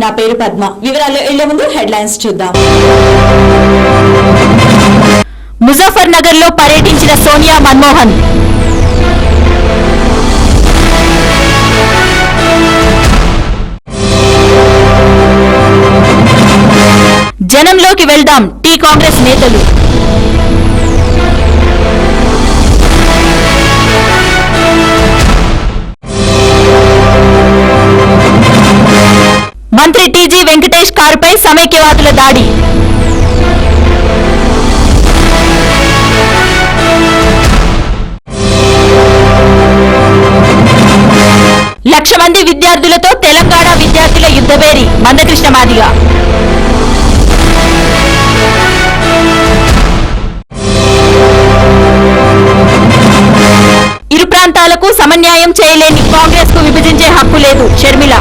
నా పేరు పద్మ. వివరాలు వెళ్లే ముందు హెడ్లైన్స్ చూద్దాం. ముజఫర్ నగర్ లో పర్యటించిన సోనియా మన్మోహన్. జనంలోకి వెళ్దాం టీ కాంగ్రెస్ నేతలు. మంత్రి టీజీ వెంకటేష్ కారుపై సమైక్యవాదుల దాడి. లక్ష మంది విద్యార్థులతో తెలంగాణ విద్యార్థుల యుద్ధభేరి. మందకృష్ణ మాదిగ. ఇరు ప్రాంతాలకు సమన్యాయం చేయలేని కాంగ్రెస్ కు విభజించే హక్కు లేదు. షర్మిల.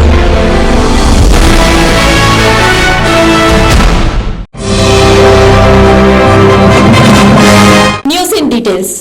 News in details.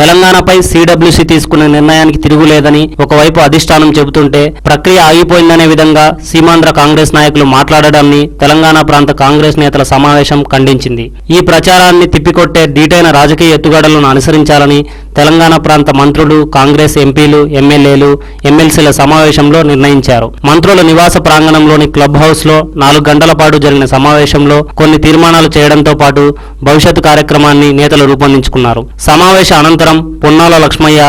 తెలంగాణపై సిడబ్ల్యూసీ తీసుకున్న నిర్ణయానికి తిరుగులేదని ఒకవైపు అధిష్టానం చెబుతుంటే ప్రక్రియ ఆగిపోయిందనే విధంగా సీమాంధ్ర కాంగ్రెస్ నాయకులు మాట్లాడడాన్ని తెలంగాణ ప్రాంత కాంగ్రెస్ నేతల సమావేశం ఖండించింది. ఈ ప్రచారాన్ని తిప్పికొట్టే దీటైన రాజకీయ ఎత్తుగడలను అనుసరించాలని తెలంగాణ ప్రాంత మంత్రులు, కాంగ్రెస్ ఎంపీలు, ఎమ్మెల్యేలు, ఎమ్మెల్సీల సమావేశంలో నిర్ణయించారు. మంత్రుల నివాస ప్రాంగణంలోని క్లబ్ హౌస్ లో 4 గంటల పాటు జరిగిన సమావేశంలో కొన్ని తీర్మానాలు చేయడంతో పాటు భవిష్యత్తు కార్యక్రమాన్ని నేతలు రూపొందించుకున్నారు. సమావేశ అనంతరం పొన్నాల లక్ష్మయ్య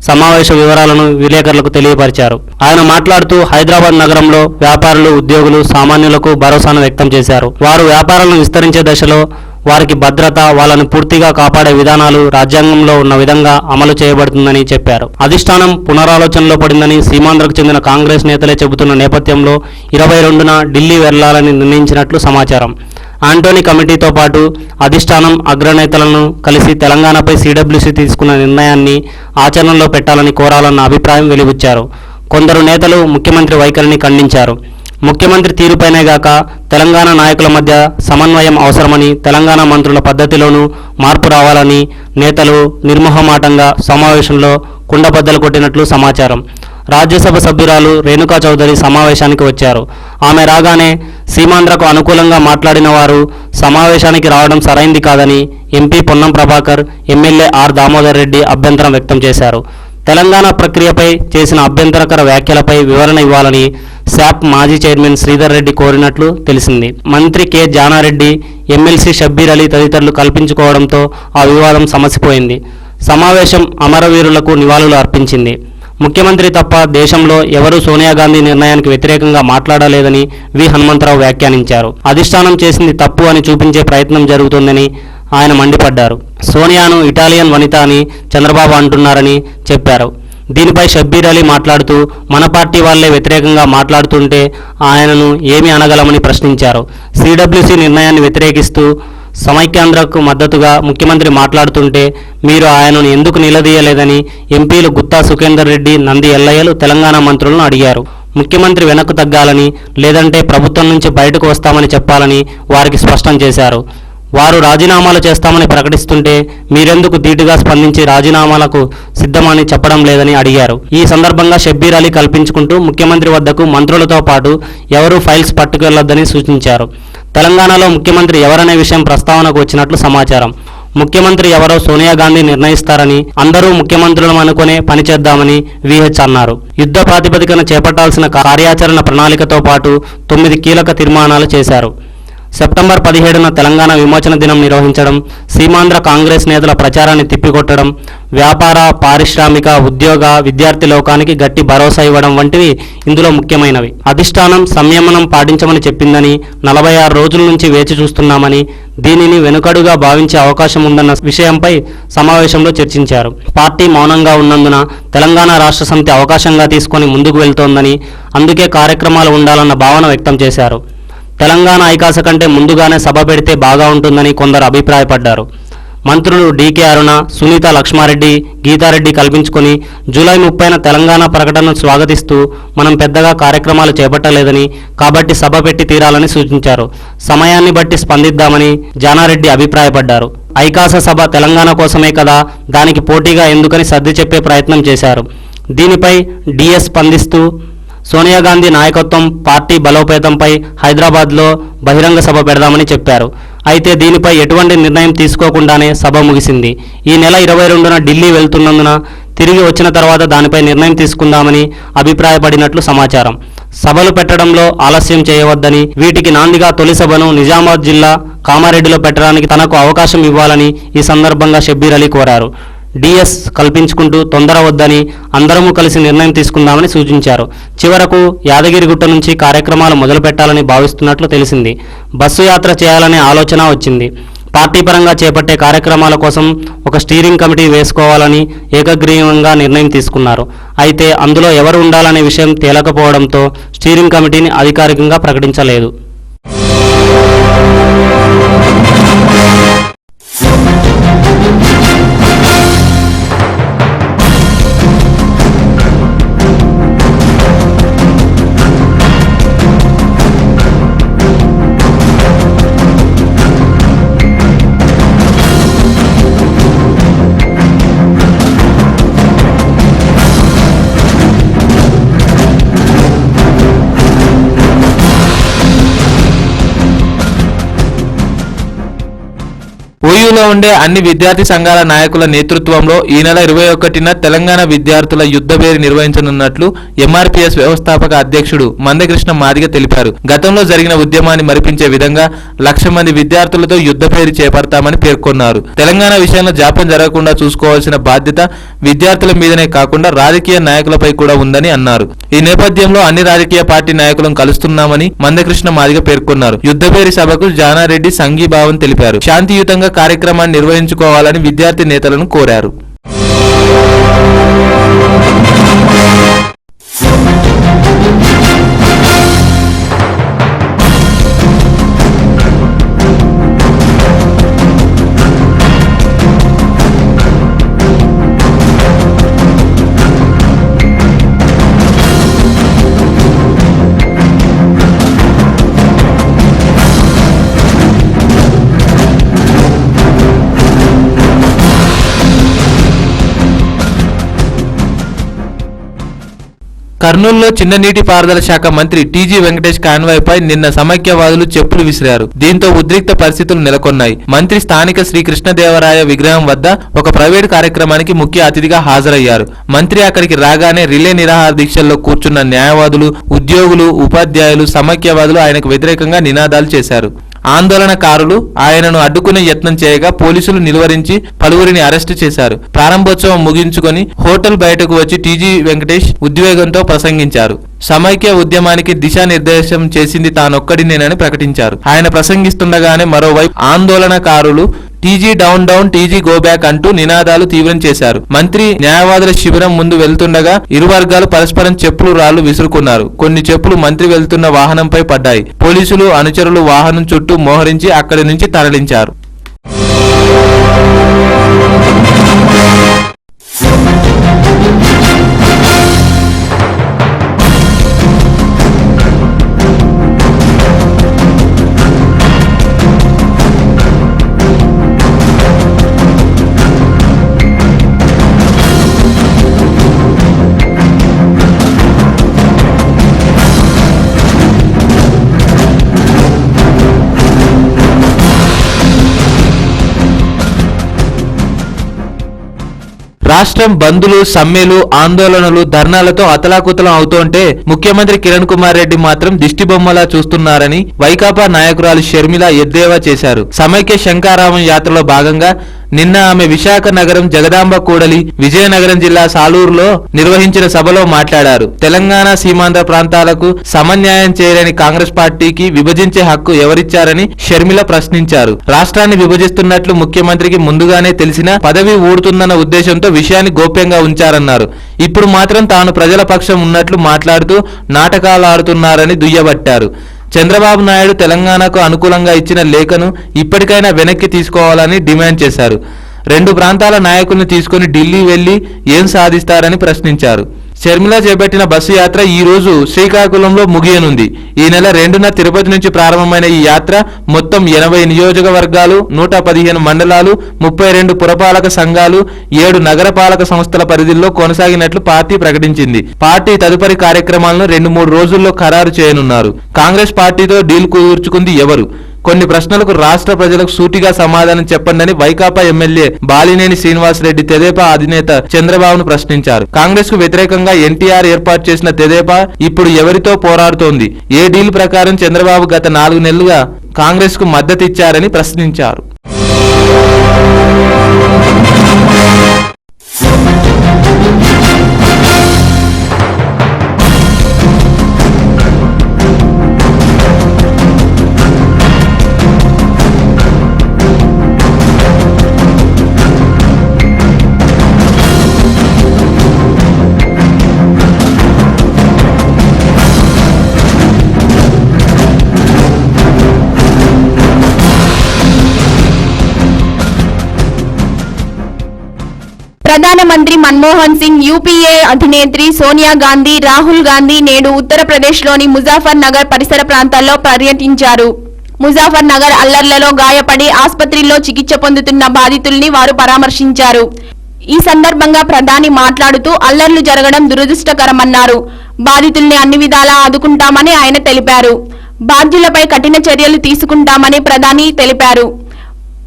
సమావేశ వివరాలను విలేకరులకు తెలియపరిచారు. ఆయన మాట్లాడుతూ హైదరాబాద్ నగరంలో వ్యాపారులు, ఉద్యోగులు, సామాన్యులకు భరోసాను వ్యక్తం చేశారు. వారు వ్యాపారాలను విస్తరించే దశలో వారికి భద్రత, వాళ్ళని పూర్తిగా కాపాడే విధానాలు రాజ్యాంగంలో ఉన్న విధంగా అమలు చేయబడుతుందని చెప్పారు. అధిష్టానం పునరాలోచనలో పడిందని సీమాంధ్రకు చెందిన కాంగ్రెస్ నేతలే చెబుతున్న నేపథ్యంలో 22న ఢిల్లీ వెళ్లాలని నిర్ణయించినట్లు సమాచారం. ఆంటోనీ కమిటీతో పాటు అధిష్టానం అగ్రనేతలను కలిసి తెలంగాణపై సిడబ్ల్యూసీ తీసుకున్న నిర్ణయాన్ని ఆచరణలో పెట్టాలని కోరాలన్న అభిప్రాయం వెలిబుచ్చారు. కొందరు నేతలు ముఖ్యమంత్రి వైఖరిని ఖండించారు. ముఖ్యమంత్రి తీరుపైనే గాక తెలంగాణ నాయకుల మధ్య సమన్వయం అవసరమని, తెలంగాణ మంత్రుల పద్ధతిలోనూ మార్పు రావాలని నేతలు నిర్మోహమాటంగా సమావేశంలో కుండబద్దలు కొట్టినట్లు సమాచారం. రాజ్యసభ సభ్యురాలు రేణుకా చౌదరి సమావేశానికి వచ్చారు. ఆమె రాగానే సీమాంధ్రకు అనుకూలంగా మాట్లాడిన వారు సమావేశానికి రావడం సరైంది కాదని MP Ponnam Prabhakar, MLA R Damodar Reddy అభ్యంతరం వ్యక్తం చేశారు. తెలంగాణ ప్రక్రియపై చేసిన అభ్యంతరకర వ్యాఖ్యలపై వివరణ ఇవ్వాలని శాప్ మాజీ చైర్మన్ శ్రీధర్ రెడ్డి కోరినట్లు తెలిసింది. మంత్రి కె జానారెడ్డి, ఎమ్మెల్సీ షబ్బీర్ అలీ తదితరులు కల్పించుకోవడంతో ఆ వివాదం సమసిపోయింది. సమావేశం అమరవీరులకు నివాళులు అర్పించింది. ముఖ్యమంత్రి తప్ప దేశంలో ఎవరూ సోనియా గాంధీ నిర్ణయానికి వ్యతిరేకంగా మాట్లాడలేదని వి హనుమంతరావు వ్యాఖ్యానించారు. అధిష్టానం చేసింది తప్పు అని చూపించే ప్రయత్నం జరుగుతుందని ఆయన మండిపడ్డారు. సోనియాను ఇటాలియన్ వనిత అని చంద్రబాబు అంటున్నారని చెప్పారు. దీనిపై షబ్బీర్ అలీ మాట్లాడుతూ మన పార్టీ వాళ్లే వ్యతిరేకంగా మాట్లాడుతుంటే ఆయనను ఏమి అనగలమని ప్రశ్నించారు. సిడబ్ల్యూసీ నిర్ణయాన్ని వ్యతిరేకిస్తూ సమైక్యాంధ్రకు మద్దతుగా ముఖ్యమంత్రి మాట్లాడుతుంటే మీరు ఆయనను ఎందుకు నిలదీయలేదని ఎంపీలు గుత్తా సుఖేందర్ రెడ్డి, నంది ఎల్లయ్యలు తెలంగాణ మంత్రులను అడిగారు. ముఖ్యమంత్రి వెనక్కు తగ్గాలని, లేదంటే ప్రభుత్వం నుంచి బయటకు వస్తామని చెప్పాలని వారికి స్పష్టం చేశారు. వారు రాజీనామాలు చేస్తామని ప్రకటిస్తుంటే మీరెందుకు ధీటుగా స్పందించి రాజీనామాలకు సిద్ధమని చెప్పడం లేదని అడిగారు. ఈ సందర్భంగా షబ్బీర్ అలీ కల్పించుకుంటూ ముఖ్యమంత్రి వద్దకు మంత్రులతో పాటు ఎవరూ ఫైల్స్ పట్టుకెళ్లొద్దని సూచించారు. తెలంగాణలో ముఖ్యమంత్రి ఎవరనే విషయం ప్రస్తావనకు వచ్చినట్లు సమాచారం. ముఖ్యమంత్రి ఎవరో సోనియా గాంధీ నిర్ణయిస్తారని, అందరూ ముఖ్యమంత్రులను అనుకునే పనిచేద్దామని విహెచ్ అన్నారు. యుద్ధ ప్రాతిపదికన చేపట్టాల్సిన కార్యాచరణ ప్రణాళికతో పాటు 9 కీలక తీర్మానాలు చేశారు. సెప్టెంబర్ 17న తెలంగాణ విమోచన దినం నిర్వహించడం, సీమాంధ్ర కాంగ్రెస్ నేతల ప్రచారాన్ని తిప్పికొట్టడం, వ్యాపార, పారిశ్రామిక, ఉద్యోగ, విద్యార్థి లోకానికి గట్టి భరోసా ఇవ్వడం వంటివి ఇందులో ముఖ్యమైనవి. అధిష్టానం సంయమనం పాటించమని చెప్పిందని, 46 రోజుల నుంచి వేచి చూస్తున్నామని, దీనిని వెనుకడుగా భావించే అవకాశం ఉందన్న విషయంపై సమావేశంలో చర్చించారు. పార్టీ మౌనంగా ఉన్నందున తెలంగాణ రాష్ట్ర సమితి అవకాశంగా తీసుకొని ముందుకు వెళ్తోందని, అందుకే కార్యక్రమాలు ఉండాలన్న భావన వ్యక్తం చేశారు. తెలంగాణ ఐకాస కంటే ముందుగానే సభ పెడితే బాగా ఉంటుందని కొందరు అభిప్రాయపడ్డారు. మంత్రులు డీకే అరుణ, సునీత లక్ష్మారెడ్డి, గీతారెడ్డి కల్పించుకొని జూలై 30న తెలంగాణ ప్రకటనను స్వాగతిస్తూ మనం పెద్దగా కార్యక్రమాలు చేపట్టలేదని, కాబట్టి సభ పెట్టి తీరాలని సూచించారు. సమయాన్ని బట్టి స్పందిద్దామని జానారెడ్డి అభిప్రాయపడ్డారు. ఐకాస సభ తెలంగాణ కోసమే కదా, దానికి పోటీగా ఎందుకని సర్ది చెప్పే ప్రయత్నం చేశారు. దీనిపై డిఎస్ స్పందిస్తూ సోనియా గాంధీ నాయకత్వం పార్టీ బలోపేతంపై హైదరాబాద్లో బహిరంగ సభ పెడదామని చెప్పారు. అయితే దీనిపై ఎటువంటి నిర్ణయం తీసుకోకుండానే సభ ముగిసింది. ఈ నెల 22న ఢిల్లీ వెళ్తున్నందున తిరిగి వచ్చిన తర్వాత దానిపై నిర్ణయం తీసుకుందామని అభిప్రాయపడినట్లు సమాచారం. సభలు పెట్టడంలో ఆలస్యం చేయవద్దని, వీటికి నాందిగా తొలి సభను నిజామాబాద్ జిల్లా కామారెడ్డిలో పెట్టడానికి తనకు అవకాశం ఇవ్వాలని ఈ సందర్భంగా షబ్బీర్ అలీ కోరారు. డిఎస్ కల్పించుకుంటూ తొందర వద్దని, అందరము కలిసి నిర్ణయం తీసుకుందామని సూచించారు. చివరకు యాదగిరిగుట్ట నుంచి కార్యక్రమాలు మొదలు పెట్టాలని భావిస్తున్నట్లు తెలిసింది. బస్సు యాత్ర చేయాలనే ఆలోచన వచ్చింది. పార్టీ పరంగా చేపట్టే కార్యక్రమాల కోసం ఒక స్టీరింగ్ కమిటీ వేసుకోవాలని ఏకగ్రీవంగా నిర్ణయం తీసుకున్నారు. అయితే అందులో ఎవరు ఉండాలనే విషయం తేలకపోవడంతో స్టీరింగ్ కమిటీని అధికారికంగా ప్రకటించలేదు. ఓయూలో ఉండే అన్ని విద్యార్థి సంఘాల నాయకుల నేతృత్వంలో ఈ నెల 21న తెలంగాణ విద్యార్థుల యుద్ధభేరి నిర్వహించనున్నట్లు ఎంఆర్పీఎస్ వ్యవస్థాపక అధ్యక్షుడు మందకృష్ణ మాదిగ తెలిపారు. గతంలో జరిగిన ఉద్యమాన్ని మరిపించే విధంగా 1,00,000 మంది విద్యార్థులతో యుద్ధభేరి చేపడతామని పేర్కొన్నారు. తెలంగాణ విషయంలో జాప్యం జరగకుండా చూసుకోవాల్సిన బాధ్యత విద్యార్థుల మీదనే కాకుండా రాజకీయ నాయకులపై కూడా ఉందని అన్నారు. ఈ నేపథ్యంలో అన్ని రాజకీయ పార్టీ నాయకులను కలుస్తున్నామని మందకృష్ణ మాదిగ పేర్కొన్నారు. యుద్ధభేరి సభకు జానారెడ్డి సంఘీభావం తెలిపారు. శాంతియుతంగా కార్యక్రమాన్ని నిర్వహించుకోవాలని విద్యార్థి నేతలను కోరారు. కర్నూలులో చిన్న నీటిపారుదల శాఖ మంత్రి టీజీ వెంకటేష్ కాన్వాయ్పై నిన్న సమైక్యవాదులు చెప్పులు విసిరారు. దీంతో ఉద్రిక్త పరిస్థితులు నెలకొన్నాయి. మంత్రి స్థానిక శ్రీ కృష్ణదేవరాయ విగ్రహం వద్ద ఒక ప్రైవేటు కార్యక్రమానికి ముఖ్య అతిథిగా హాజరయ్యారు. మంత్రి అక్కడికి రాగానే రిలే నిరాహార దీక్షల్లో కూర్చున్న న్యాయవాదులు, ఉద్యోగులు, ఉపాధ్యాయులు, సమైక్యవాదులు ఆయనకు వ్యతిరేకంగా నినాదాలు చేశారు. ఆందోళనకారులు ఆయనను అడ్డుకునే యత్నం చేయగా పోలీసులు నిలువరించి పలువురిని అరెస్టు చేశారు. ప్రారంభోత్సవం ముగించుకొని హోటల్ బయటకు వచ్చి టీజీ వెంకటేష్ ఉద్వేగంతో ప్రసంగించారు. సమైక్య ఉద్యమానికి దిశానిర్దేశం చేసింది తానొక్కడినేనని ప్రకటించారు. ఆయన ప్రసంగిస్తుండగానే మరోవైపు ఆందోళనకారులు TG down down, TG go back అంటూ నినాదాలు తీవ్రం చేశారు. మంత్రి న్యాయవాదుల శిబిరం ముందు వెళ్తుండగా ఇరు వర్గాలు పరస్పరం చెప్పులు రాళ్లు విసురుకున్నారు. కొన్ని చెప్పులు మంత్రి వెళ్తున్న వాహనంపై పడ్డాయి. పోలీసులు అనుచరులు వాహనం చుట్టూ మోహరించి అక్కడి నుంచి తరలించారు. రాష్ట్రం బంద్లు, సమ్మెలు, ఆందోళనలు, ధర్నాలతో అతలాకుతలం అవుతుంటే ముఖ్యమంత్రి కిరణ్ కుమార్ రెడ్డి మాత్రం దిష్టిబొమ్మలా చూస్తున్నారని వైకాపా నాయకురాలు షర్మిల ఎద్దేవా చేశారు. సమైక్య శంఖారావం యాత్రలో భాగంగా నిన్న ఆమె విశాఖ నగరం జగదాంబ కూడలి, విజయనగరం జిల్లా సాలూరులో నిర్వహించిన సభలో మాట్లాడారు. తెలంగాణ సీమాంధ్ర ప్రాంతాలకు సమన్యాయం చేయలేని కాంగ్రెస్ పార్టీకి విభజించే హక్కు ఎవరిచ్చారని షర్మిల ప్రశ్నించారు. రాష్ట్రాన్ని విభజిస్తున్నట్లు ముఖ్యమంత్రికి ముందుగానే తెలిసినా పదవి ఊడుతుందన్న ఉద్దేశంతో విషయాన్ని గోప్యంగా ఉంచారన్నారు. ఇప్పుడు మాత్రం తాను ప్రజల పక్షం ఉన్నట్లు మాట్లాడుతూ నాటకాలు ఆడుతున్నారని దుయ్యబట్టారు. చంద్రబాబు నాయుడు తెలంగాణకు అనుకూలంగా ఇచ్చిన లేఖను ఇప్పటికైనా వెనక్కి తీసుకోవాలని డిమాండ్ చేశారు. 2 ప్రాంతాల నాయకులను తీసుకుని ఢిల్లీ వెళ్లి ఏం సాధిస్తారని ప్రశ్నించారు. షర్మిల చేపట్టిన బస్సు యాత్ర ఈ రోజు శ్రీకాకుళంలో ముగియనుంది. ఈ నెల 2న తిరుపతి నుంచి ప్రారంభమైన ఈ యాత్ర మొత్తం 80 నియోజకవర్గాలు, 115 మండలాలు, 32 పురపాలక సంఘాలు, 7 నగరపాలక సంస్థల పరిధిలో కొనసాగినట్లు పార్టీ ప్రకటించింది. పార్టీ తదుపరి కార్యక్రమాలను 2-3 రోజుల్లో ఖరారు చేయనున్నారు. కాంగ్రెస్ పార్టీతో డీల్ కుదుర్చుకుంది ఎవరు? కొన్ని ప్రశ్నలకు రాష్ట్ర ప్రజలకు సూటిగా సమాధానం చెప్పండని వైకాపా ఎమ్మెల్యే బాలినేని శ్రీనివాసరెడ్డి తెదేపా అధినేత చంద్రబాబును ప్రశ్నించారు. కాంగ్రెస్ కు వ్యతిరేకంగా ఎన్టీఆర్ ఏర్పాటు చేసిన తెదేపా ఇప్పుడు ఎవరితో పోరాడుతోంది? ఏ డీల్ ప్రకారం చంద్రబాబు గత 4 నెలలుగా కాంగ్రెస్ కు మద్దతిచ్చారని ప్రశ్నించారు. ప్రధానమంత్రి మన్మోహన్ సింగ్, యూపీఏ అధినేత్రి సోనియా గాంధీ, రాహుల్ గాంధీ నేడు ఉత్తరప్రదేశ్లోని ముజాఫర్ నగర్ పరిసర ప్రాంతాల్లో పర్యటించారు. ముజాఫర్ నగర్ అల్లర్లలో గాయపడి ఆసుపత్రిలో చికిత్స పొందుతున్న బాధితుల్ని వారు పరామర్శించారు. ఈ సందర్భంగా ప్రధాని మాట్లాడుతూ అల్లర్లు జరగడం దురదృష్టకరమన్నారు. బాధితుల్ని అన్ని విధాలా ఆదుకుంటామని ఆయన తెలిపారు. బాధ్యులపై కఠిన చర్యలు తీసుకుంటామని ప్రధాని తెలిపారు.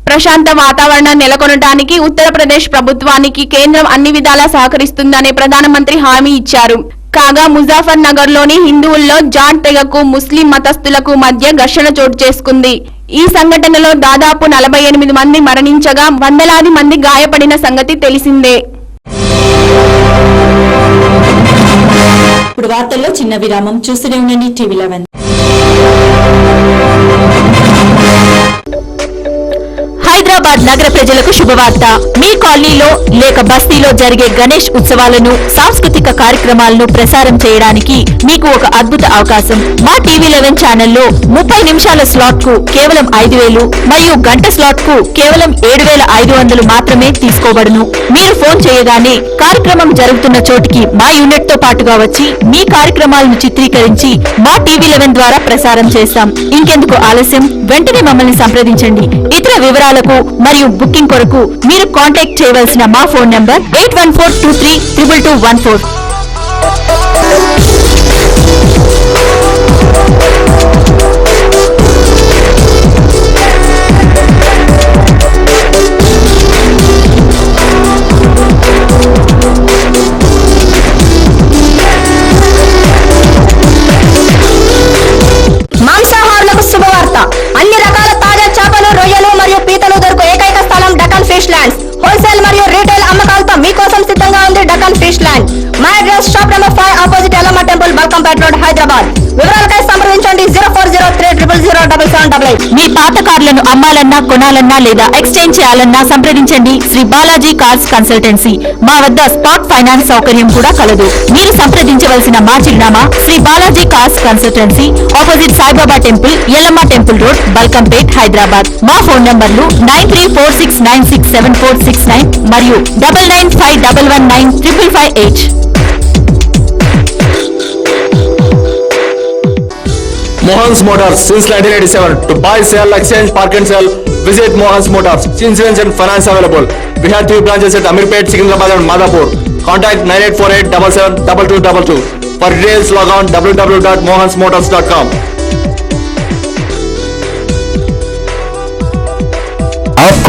ప్రశాంత వాతావరణం నెలకొనడానికి ఉత్తరప్రదేశ్ ప్రభుత్వానికి కేంద్రం అన్ని విధాలా సహకరిస్తుందని ప్రధానమంత్రి హామీ ఇచ్చారు. కాగా ముజాఫర్ నగర్ లోని హిందువుల్లో జాట్ తెగకు ముస్లిం మతస్థులకు మధ్య ఘర్షణ చోటు చేసుకుంది. ఈ సంఘటనలో దాదాపు 48 మంది మరణించగా వందలాది మంది గాయపడిన సంగతి తెలిసిందే. ఇప్పుడు వార్తల్లో చిన్న విరామం. చూస్తూనే ఉండండి TV11. హైదరాబాద్ నగర ప్రజలకు శుభవార్త. మీ కాలనీలో లేక బస్తీలో జరిగే గణేష్ ఉత్సవాలను, సాంస్కృతిక కార్యక్రమాలను ప్రసారం చేయడానికి మీకు ఒక అద్భుత అవకాశం. మా TV11 ఛానల్లో 30 నిమిషాల స్లాట్ కు కేవలం 5,000 మరియు గంట స్లాట్ కు కేవలం 7,500 మాత్రమే తీసుకోబడును. మీరు ఫోన్ చేయగానే కార్యక్రమం జరుగుతున్న చోటికి మా యూనిట్ తో పాటుగా వచ్చి మీ కార్యక్రమాలను చిత్రీకరించి మా TV11 ద్వారా ప్రసారం చేస్తాం. ఇంకెందుకు ఆలస్యం? వెంటనే మమ్మల్ని సంప్రదించండి. ఇతర వివరాలకు మరియు బుకింగ్ కొరకు మీరు కాంటాక్ట్ చేయవలసిన మా ఫోన్ నంబర్ 8142322214. మాంసాహారులకు శుభవార్త. అన్ని రకాల తాజా చేపలు, రొయ్యలు మరియు పీతలు దొరుకు ఏకైక స్థలం డకన్ ఫిష్ ల్యాండ్స్. హోల్సేల్ మరియు రీటైల్ అమ్మకాలతో మీకోసం సిద్ధంగా ఉంది డకన్ ఫిష్ ల్యాండ్. మా address shop number 5 opposite Yellamma temple, Balkampet road, Hyderabad. వివరాలకై సంప్రదించండి 0403000088. మీ పాత కార్లను అమ్మాలన్నా, కొనాలన్నా లేదా ఎక్స్చేంజ్ చేయాలన్నా సంప్రదించండి శ్రీ బాలాజీ కార్స్ కన్సల్టెన్సీ. మా వద్ద స్పాట్ ఫైనాన్స్ సౌకర్యం కూడా కలదు. మీరు సంప్రదించవలసిన మా చిరునామా Shri Balaji cars consultancy, opposite Saibaba temple, Yellamma temple road, Balkampet, Hyderabad. మా ఫోన్ నంబర్లు 9346967469 మరియు 9951195558. Mohan's Motors since 1987. To buy, sell, exchange, park and sell, visit Mohan's Motors. Insurance and finance available. We have 3 branches at Amirpet, Secunderabad and Madhapur. Contact 9848772222. For details log on www.mohansmotors.com.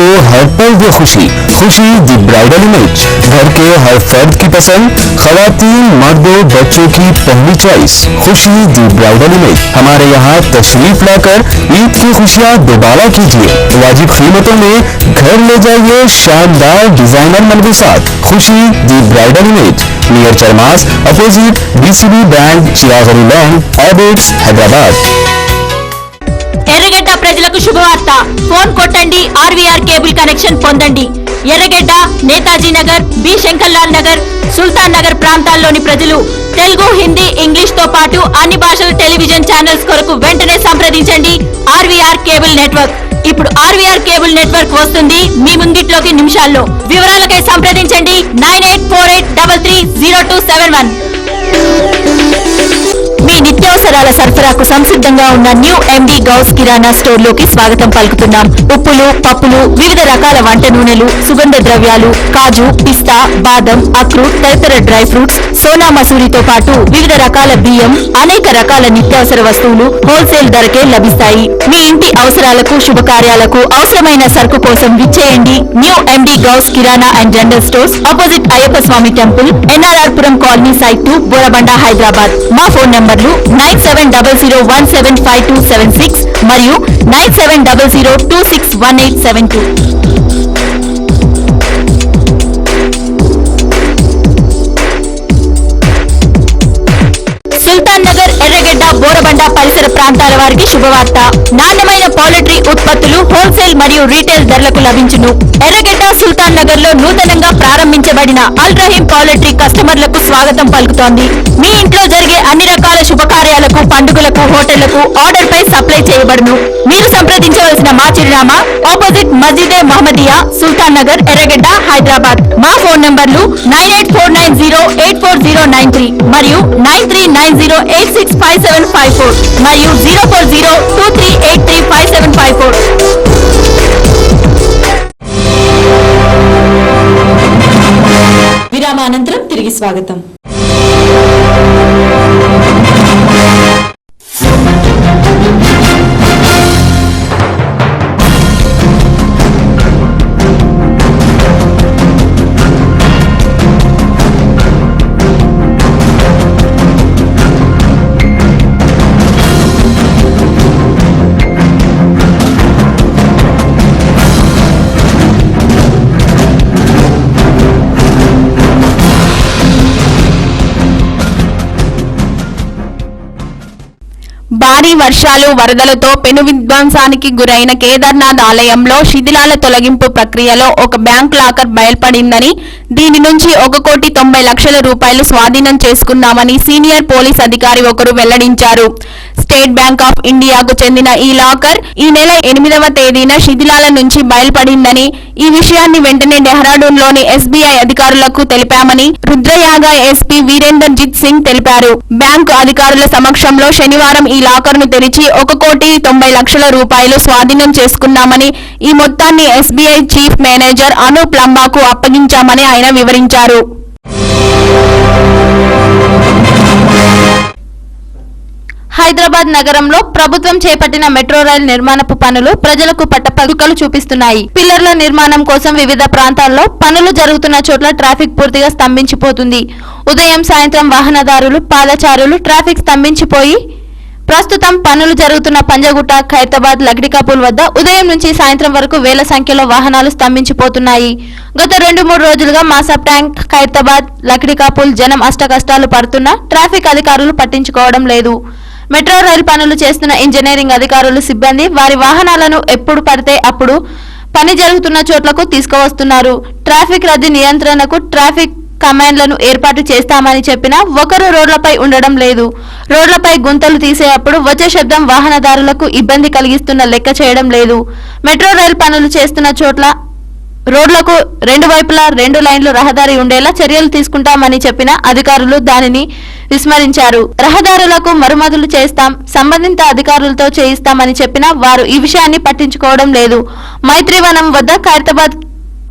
को हर पल दे खुशी। खुशी the bridal image, घर के हर फर्द की पसंद, खवातीन मर्दों बच्चों की पहली चॉइस। खुशी दी ब्राइडल इमेज। हमारे यहाँ तशरीफ लाकर ईद की खुशियाँ दोबारा कीजिए। वाजिब कीमतों में घर ले जाइए शानदार डिजाइनर मलबूसात। Khushi the bridal image, near चरमास, opposite BCB bank, Chiragri lawn, ऑबिट्स, हैदराबाद। ఎర్రగడ్డ ప్రజలకు శుభవార్త. ఫోన్ కొట్టండి, ఆర్వీఆర్ కేబుల్ కనెక్షన్ పొందండి. ఎర్రగడ్డ, నేతాజీ నగర్, బి శంకర్లాల్ నగర్, సుల్తాన్ నగర్ ప్రాంతాల్లోని ప్రజలు తెలుగు, హిందీ, ఇంగ్లీష్ తో పాటు అన్ని భాషల టెలివిజన్ ఛానల్స్ కొరకు వెంటనే సంప్రదించండి ఆర్వీఆర్ కేబుల్ నెట్వర్క్. ఇప్పుడు ఆర్వీఆర్ కేబుల్ నెట్వర్క్ వస్తుంది మీ ముంగిట్లోకి నిమిషాల్లో. వివరాలకై సంప్రదించండి 9848330271. మీ నిత్యావసరాల సరఫరాకు సంసిద్ధంగా ఉన్న న్యూ MD గౌస్ కిరాణా స్టోర్ లోకి స్వాగతం పలుకుతున్నాం. ఉప్పులు, పప్పులు, వివిధ రకాల వంట నూనెలు, సుగంధ ద్రవ్యాలు, కాజు, పిస్తా, బాదం, అక్రూట్, తదితర డ్రై ఫ్రూట్స్, సోనా మసూరితో పాటు వివిధ రకాల బియ్యం, అనేక రకాల నిత్యావసర వస్తువులు హోల్సేల్ ధరకే లభిస్తాయి. మీ ఇంటి అవసరాలకు, శుభకార్యాలకు అవసరమైన సరుకు కోసం విచ్చేయండి new MD Ghouse Kirana and general stores, opposite Ayyappa Swamy temple, NRR Puram colony site 2, Borabanda, Hyderabad. మా ఫోన్ నంబర్లు 9700175276 మరియు 9700261872. సుల్తాన్ నగర్, ఎర్రగడ్డ, బోరబండ పరిసర ప్రాంతాల వారికి శుభవార్త. నాణ్యమైన పౌల్ట్రీ ఉత్పత్తులు హోల్సేల్ మరియు రీటైల్ ధరలకు లభించును. ఎర్రగడ్డ, సుల్తాన్ నగర్ లో నూతనంగా ప్రారంభించబడిన అల్రహీం పౌల్ట్రీ కస్టమర్లకు స్వాగతం పలుకుతోంది. మీ ఇంట్లో జరిగే అన్ని రకాల శుభకార్యాలకు, పండుగలకు, హోటళ్లకు ఆర్డర్ పై సప్లై చేయబడును. మీరు సంప్రదించవలసిన మా చిరునామా ఆపోజిట్ మస్జిదే మహమ్మదియా, సుల్తాన్ నగర్, ఎర్రగడ్డ, హైదరాబాద్. మా ఫోన్ నంబర్లు 9849084093 మరియు 9390865754 మరియు 04023835754. విరామానంతరం తిరిగి స్వాగతం. భారీ వర్షాలు, వరదలతో పెను విధ్వంసానికి గురైన కేదార్నాథ్ ఆలయంలో శిథిలాల తొలగింపు ప్రక్రియలో ఒక బ్యాంక్ లాకర్ బయల్పడిందని, దీని నుంచి 1,90,00,000 రూపాయలు స్వాధీనం చేసుకున్నామని సీనియర్ పోలీస్ అధికారి ఒకరు వెల్లడించారు. స్టేట్ బ్యాంక్ ఆఫ్ ఇండియాకు చెందిన ఈ లాకర్ ఈ నెల 8వ తేదీన శిథిలాల నుంచి బయల్పడిందని, ఈ విషయాన్ని వెంటనే డెహ్రాడూన్లోని SBI అధికారులకు తెలిపామని రుద్రయాగా SP వీరేందర్ జిత్ సింగ్ తెలిపారు. బ్యాంకు అధికారుల సమక్షంలో శనివారం ఈ లాకర్ను తెరిచి 1,90,00,000 రూపాయలు స్వాధీనం చేసుకున్నామని, ఈ మొత్తాన్ని SBI చీఫ్ మేనేజర్ అనూప్ లంబాకు అప్పగించామని ఆయన వివరించారు. హైదరాబాద్ నగరంలో ప్రభుత్వం చేపట్టిన మెట్రో రైల్ నిర్మాణపు పనులు ప్రజలకు పట్టపగలు చూపిస్తున్నాయి. పిల్లర్ల నిర్మాణం కోసం వివిధ ప్రాంతాల్లో పనులు జరుగుతున్న చోట్ల ట్రాఫిక్ పూర్తిగా స్తంభించిపోతుంది. ఉదయం, సాయంత్రం వాహనదారులు, పాదచారులు ట్రాఫిక్ స్తంభించిపోయి ప్రస్తుతం పనులు జరుగుతున్న పంజగుట్ట, ఖైరతాబాద్, లక్డికాపూల్ వద్ద ఉదయం నుంచి సాయంత్రం వరకు వేల సంఖ్యలో వాహనాలు స్తంభించిపోతున్నాయి. గత 2-3 రోజులుగా మాసబ్ ట్యాంక్, ఖైరతాబాద్, లక్డికాపూల్ జనం అష్టకష్టాలు పడుతున్నా ట్రాఫిక్ అధికారులు పట్టించుకోవడం లేదు. మెట్రో రైలు పనులు చేస్తున్న ఇంజనీరింగ్ అధికారులు, సిబ్బంది వారి వాహనాలను ఎప్పుడు పడితే అప్పుడు పని జరుగుతున్న చోట్లకు తీసుకువస్తున్నారు. ట్రాఫిక్ రద్దీ నియంత్రణకు ట్రాఫిక్ కమాండ్లను ఏర్పాటు చేస్తామని చెప్పినా ఒకరు రోడ్లపై ఉండడం లేదు. రోడ్లపై గుంతలు తీసేటప్పుడు వచ్చే శబ్దం వాహనదారులకు ఇబ్బంది కలిగిస్తున్న లెక్క చేయడం లేదు. మెట్రో రైలు పనులు చేస్తున్న చోట్ల రోడ్లకు 2 వైపులా 2 లైన్లు రహదారి ఉండేలా చర్యలు తీసుకుంటామని చెప్పిన అధికారులు దానిని విస్మరించారు. రహదారులకు మరమ్మతులు చేస్తాం, సంబంధిత అధికారులతో చేయిస్తామని చెప్పినా వారు ఈ విషయాన్ని పట్టించుకోవడం లేదు. మైత్రివనం వద్ద, ఖైరతాబాద్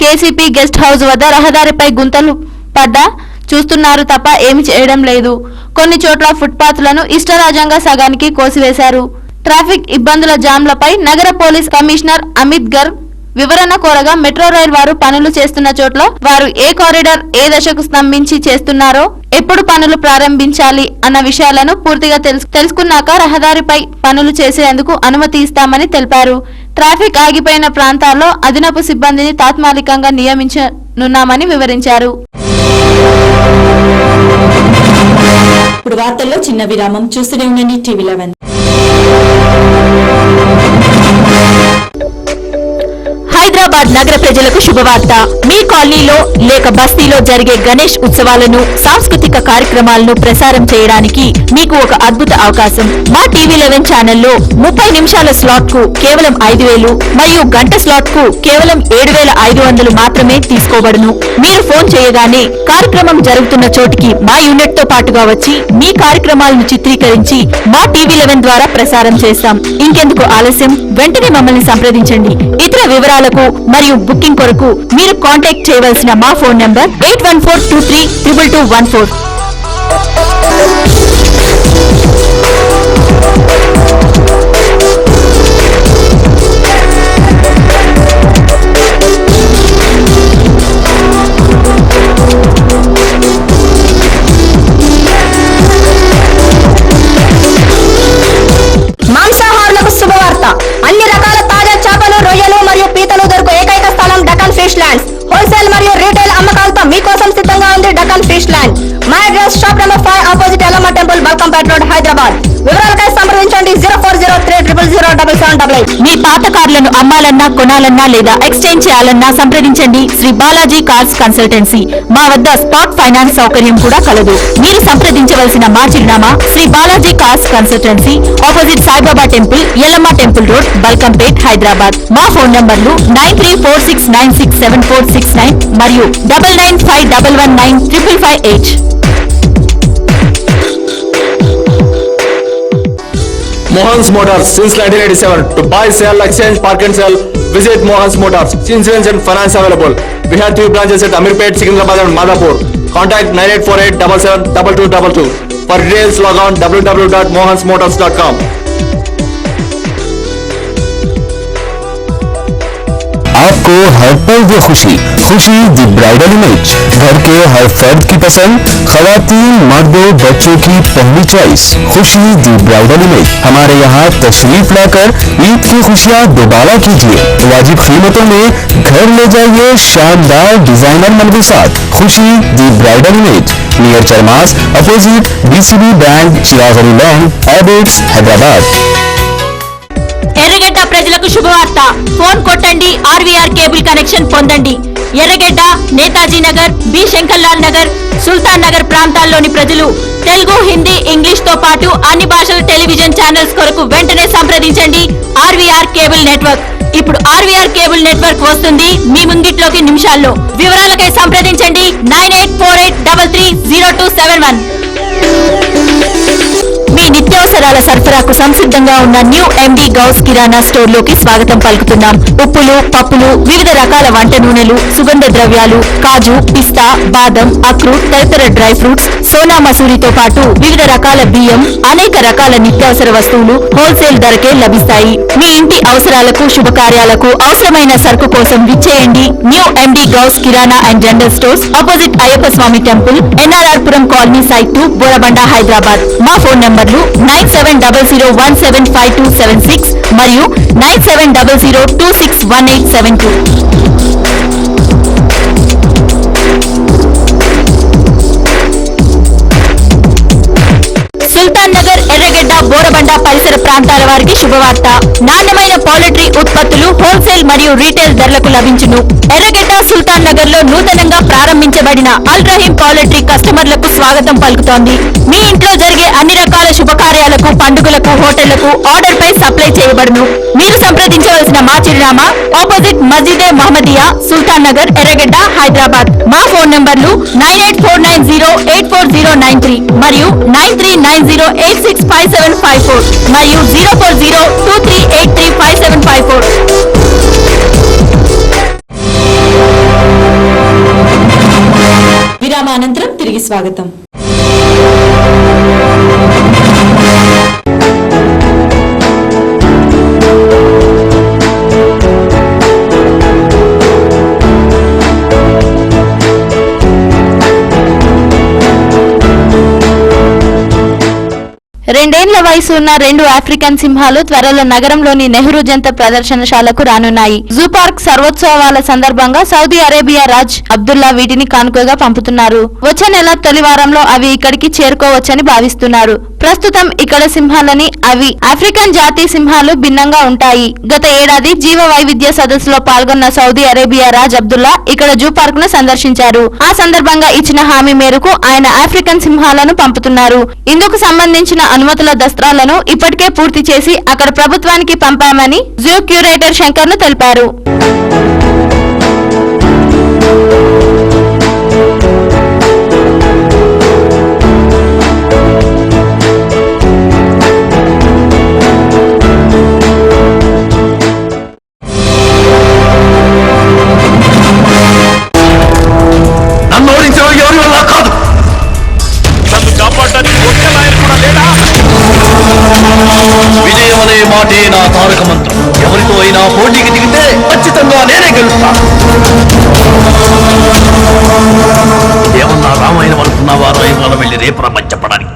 KCP గెస్ట్ హౌస్ వద్ద రహదారిపై గుంతలు పడ్డా చూస్తున్నారు తప్ప ఏమి చేయడం లేదు. కొన్ని చోట్ల ఫుట్పాత్లను ఇష్టరాజ్యంగా సగానికి కోసివేశారు. ట్రాఫిక్ ఇబ్బందుల జామ్లపై నగర పోలీస్ కమిషనర్ అమిత్ గర్గ్ వివరణ కోరగా మెట్రో రైల్ వారు పనులు చేస్తున్న చోట్ల వారు ఏ కారిడార్ ఏ దశకు స్తంభించి చేస్తున్నారో, ఎప్పుడు పనులు ప్రారంభించాలి అన్న విషయాలను పూర్తిగా తెలుసుకున్నాక రహదారిపై పనులు చేసేందుకు అనుమతి ఇస్తామని తెలిపారు. ట్రాఫిక్ ఆగిపోయిన ప్రాంతాల్లో అదనపు సిబ్బందిని తాత్కాలికంగా నియమించనున్నామని వివరించారు. ఇప్పుడు వార్తల్లో చిన్న విరామం. చూస్తూనే ఉండండి TV11. హైదరాబాద్ నగర ప్రజలకు శుభవార్త. మీ కాలనీలో లేక బస్తీలో జరిగే గణేష్ ఉత్సవాలను, సాంస్కృతిక కార్యక్రమాలను ప్రసారం చేయడానికి మీకు ఒక అద్భుత అవకాశం. మా TV11 ఛానల్లో 30 నిమిషాల స్లాట్ కు కేవలం 5,000 మరియు గంట స్లాట్ కు కేవలం 7,500 మాత్రమే తీసుకోబడును. మీరు ఫోన్ చేయగానే కార్యక్రమం జరుగుతున్న చోటికి మా యూనిట్ తో పాటుగా వచ్చి మీ కార్యక్రమాలను చిత్రీకరించి మా TV11 ద్వారా ప్రసారం చేస్తాం. ఇంకెందుకు ఆలస్యం, వెంటనే మమ్మల్ని సంప్రదించండి. ఇతర వివరాలకు మరియు బుకింగ్ కొరకు మీరు కాంటాక్ట్ చేయవలసిన మా ఫోన్ నంబర్ 8142322214. మాంసాహారులకు శుభవార్త. అన్ని రకాల తాజా చేపలు, రొయ్యలు మరియు పీతలు దొరుకు ఏకైక స్థలం డకన్ ఫిష్ ల్యాండ్స్. హోల్సేల్ మరియు రీటైల్ అమ్మకాలతో మీకోసం సిద్ధంగా ఉంది డకన్ ఫిష్ ల్యాండ్. మా address shop number 5 opposite Yellamma temple, Balkampet road, Hyderabad. వివరాలకై సంప్రదించండి 0403007788. మీ పాత కార్లను అమ్మాలన్నా, కొనాలన్నా లేదా ఎక్స్చేంజ్ చేయాలన్నా సంప్రదించండి శ్రీ బాలాజీ కార్స్ కన్సల్టెన్సీ. మా వద్ద స్పాట్ ఫైనాన్స్ సౌకర్యం కూడా కలదు. మీరు సంప్రదించవలసిన మా చిరునామా Shri Balaji cars consultancy, opposite Saibaba temple, Yellamma temple road, Balkampet, Hyderabad. మా ఫోన్ నంబర్లు 9346967469 మరియు 9951195558. Mohan's Motors since 1987. To buy, sell, exchange, park and sell, visit Mohan's Motors. Insurance and finance available. We have 3 branches at Amirpet, Secunderabad and Madhapur. Contact 9848772222. For details log on www.mohansmotors.com. आपको हर पल वो खुशी the bridal image, घर के हर फर्द की पसंद, खवातीन, मर्दों, बच्चों की पहली चॉइस, खुशी दी ब्राइडल इमेज। हमारे यहाँ तशरीफ लाकर ईद की खुशियाँ दोबारा कीजिए। वाजिब कीमतों में घर ले जाइए शानदार डिजाइनर मलबूसात। Khushi the bridal image, near चरमास, opposite BCB bank, चिरागरी लॉन्ग, एबेट्स, हैदराबाद। ఎర్రగడ్డ ప్రజలకు శుభవార్త. ఫోన్ కొట్టండి, ఆర్వీఆర్ కేబుల్ కనెక్షన్ పొందండి. ఎర్రగడ్డ, నేతాజీ నగర్, బి శంకర్లాల్ నగర్, సుల్తాన్ నగర్ ప్రాంతాల్లోని ప్రజలు తెలుగు, హిందీ, ఇంగ్లీష్ తో పాటు అన్ని భాషల టెలివిజన్ ఛానల్స్ కొరకు వెంటనే సంప్రదించండి ఆర్వీఆర్ కేబుల్ నెట్వర్క్. ఇప్పుడు ఆర్వీఆర్ కేబుల్ నెట్వర్క్ వస్తుంది మీ ముంగిట్లోకి నిమిషాల్లో. వివరాలకై సంప్రదించండి 9848330271. మీ నిత్యావసరాల సరఫరాకు సంసిద్ధంగా ఉన్న న్యూ MD గౌస్ కిరాణా స్టోర్ లోకి స్వాగతం పలుకుతున్నాం. ఉప్పులు, పప్పులు, వివిధ రకాల వంట నూనెలు, సుగంధ ద్రవ్యాలు, కాజు, పిస్తా, బాదం, అక్రూట్, తదితర డ్రై ఫ్రూట్స్, సోనా మసూరితో పాటు వివిధ రకాల బియ్యం, అనేక రకాల నిత్యావసర వస్తువులు హోల్సేల్ ధరకే లభిస్తాయి. మీ ఇంటి అవసరాలకు, శుభకార్యాలకు అవసరమైన సరుకు కోసం విచ్చేయండి new MD Ghouse Kirana and general stores, opposite Ayyappa Swamy temple, NRR Puram colony, site 2, Borabanda, Hyderabad. మా ఫోన్ నంబర్లు 9700175276 మరియు 9700261872. సుల్తాన్ నగర్, ఎర్రగడ్డ, బోరబండ పరిసర ప్రాంతాల వారికి శుభవార్త. నాణ్యమైన పౌల్ట్రీ ఉత్పత్తులు హోల్సేల్ మరియు రీటైల్ ధరలకు లభించును. ఎర్రగడ్డ, సుల్తాన్ నగర్ లో నూతనంగా ప్రారంభించబడిన అల్రహీం పౌల్ట్రీ కస్టమర్లకు స్వాగతం పలుకుతోంది. మీ ఇంట్లో జరిగే అన్ని రకాల శుభకార్యాలకు, పండుగలకు, హోటళ్లకు ఆర్డర్ పై సప్లై చేయబడును. మీరు సంప్రదించవలసిన మా చిరునామా ఆపోజిట్ మస్జిదే మహమ్మదియా, సుల్తాన్ నగర్, ఎర్రగడ్డ, హైదరాబాద్. మా ఫోన్ నంబర్లు 9849084093 మరియు 9390865754 మరియు 04023835754. విరామానంతరం తిరిగి స్వాగతం. 2 ఏళ్ల వయసు ఉన్న 2 ఆఫ్రికన్ సింహాలు త్వరలో నగరంలోని నెహ్రూ జంతర్ ప్రదర్శనశాలకు రానున్నాయి. జూ పార్క్ సర్వోత్సవాల సందర్భంగా సౌదీ అరేబియా రాజ్ అబ్దుల్లా వీటిని కానుకగా పంపుతున్నారు. వచ్చే నెల తొలి వారంలో అవి ఇక్కడికి చేరుకోవచ్చని భావిస్తున్నారు. ప్రస్తుతం ఇక్కడ సింహాలని అవి ఆఫ్రికన్ జాతి సింహాలు భిన్నంగా ఉంటాయి. గత ఏడాది జీవ వైవిధ్య సదస్సులో పాల్గొన్న సౌదీ అరేబియా రాజ్ అబ్దుల్లా ఇక్కడ జూ పార్క్ ను సందర్శించారు. ఆ సందర్భంగా ఇచ్చిన హామీ మేరకు ఆయన ఆఫ్రికన్ సింహాలను పంపుతున్నారు. ఇందుకు సంబంధించిన అనుమతుల దస్త్రాలను ఇప్పటికే పూర్తి చేసి అక్కడ ప్రభుత్వానికి పంపామని జూ క్యూరేటర్ శంకర్ ను తెలిపారు. నన్ను ఓడించడం ఎవరి వల్ల కాదు. నన్ను కాపాడడానికి ఒక్క లాయర్ కూడా లేడా? విజయం అనే మాటే నా తారక మంత్రం. ఎవరితో అయినా పోటీకి దిగితే ఖచ్చితంగా నేనే గెలుస్తాను. ఏమన్నా రామాయణం అనుకున్నావా? రాయవాళ్ళ వెళ్ళి రేపు రమ్మని చెప్పడానికి.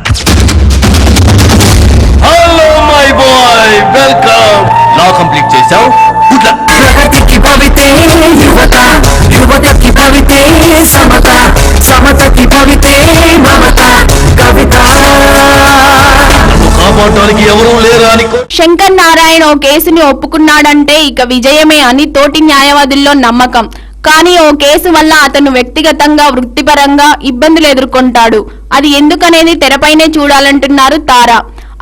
Hello my boy, welcome. Law complete చేశావు. Good luck. ప్రగతికి భవితే యువత, యువతకి భవితే సమత, సమతకి భవితే మమత, కవిత. నన్ను కాపాడడానికి ఎవరూ లేరా అని శంకర్ నారాయణ ఓ కేసుని ఒప్పుకున్నాడంటే ఇక విజయమే అని తోటి న్యాయవాదుల్లో నమ్మకం. కానీ ఓ కేసు వల్ల అతను వ్యక్తిగతంగా వృత్తిపరంగా ఇబ్బందులు ఎదుర్కొంటాడు. అది ఎందుకనేది తెరపైనే చూడాలంటున్నారు తార.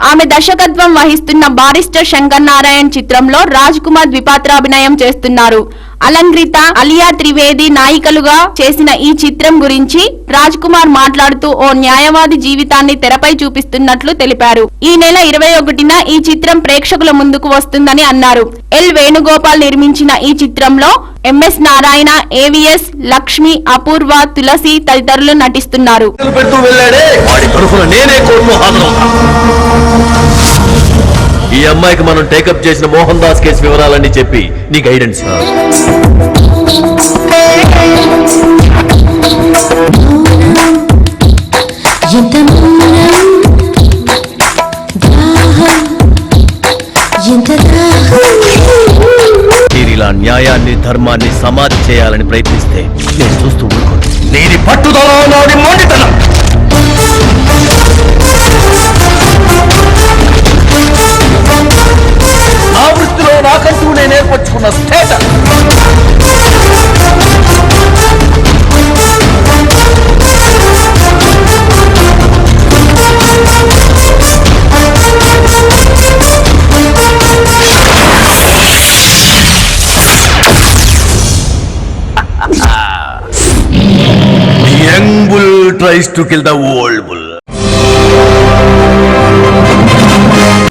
ఆమె దర్శకత్వం వహిస్తున్న బారిస్టర్ శంకర్ నారాయణ్ చిత్రంలో రాజ్ కుమార్ ద్విపాత్రాభినయం చేస్తున్నారు. అలంకృత, అలియా త్రివేది నాయికలుగా చేసిన ఈ చిత్రం గురించి రాజ్ కుమార్ మాట్లాడుతూ ఓ న్యాయవాది జీవితాన్ని తెరపై చూపిస్తున్నట్లు తెలిపారు. ఈ నెల 21న ఈ చిత్రం ప్రేక్షకుల ముందుకు వస్తుందని అన్నారు. ఎల్ వేణుగోపాల్ నిర్మించిన ఈ చిత్రంలో ఎంఎస్ నారాయణ, ఏవిఎస్, లక్ష్మి, అపూర్వ, తులసి తదితరులు నటిస్తున్నారు. పెడుతూ వెళ్ళాడే వాడి తరఫున నేనే కోర్టులో హాజరవుతాను. ఈ అమ్మాయికి మనం టేకప్ చేసిన మోహన్ దాస్ కేసు వివరాలన్నీ చెప్పి నీ గైడెన్స్. మీరిలా న్యాయాన్ని ధర్మాన్ని సమాధి చేయాలని ప్రయత్నిస్తే నేను చూస్తూ ఊరుకోను. నేను పట్టుదల నాడి మొండితనం. నా వృత్తిలో నాకంటూ నేను ఏర్పరచుకున్న status. The young bull tries to kill the old bull.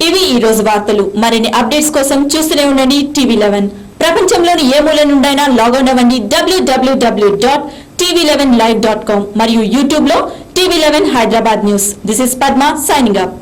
ఇవి ఈ రోజు వార్తలు. మరిన్ని అప్డేట్స్ కోసం చూస్తూనే ఉండండి TV11. ప్రపంచంలోని ఏ మూల నుండైనా లాగౌట్ అవ్వండి www.tv11live.com మరియు యూట్యూబ్ లో TV11 Hyderabad news. This is Padma signing up.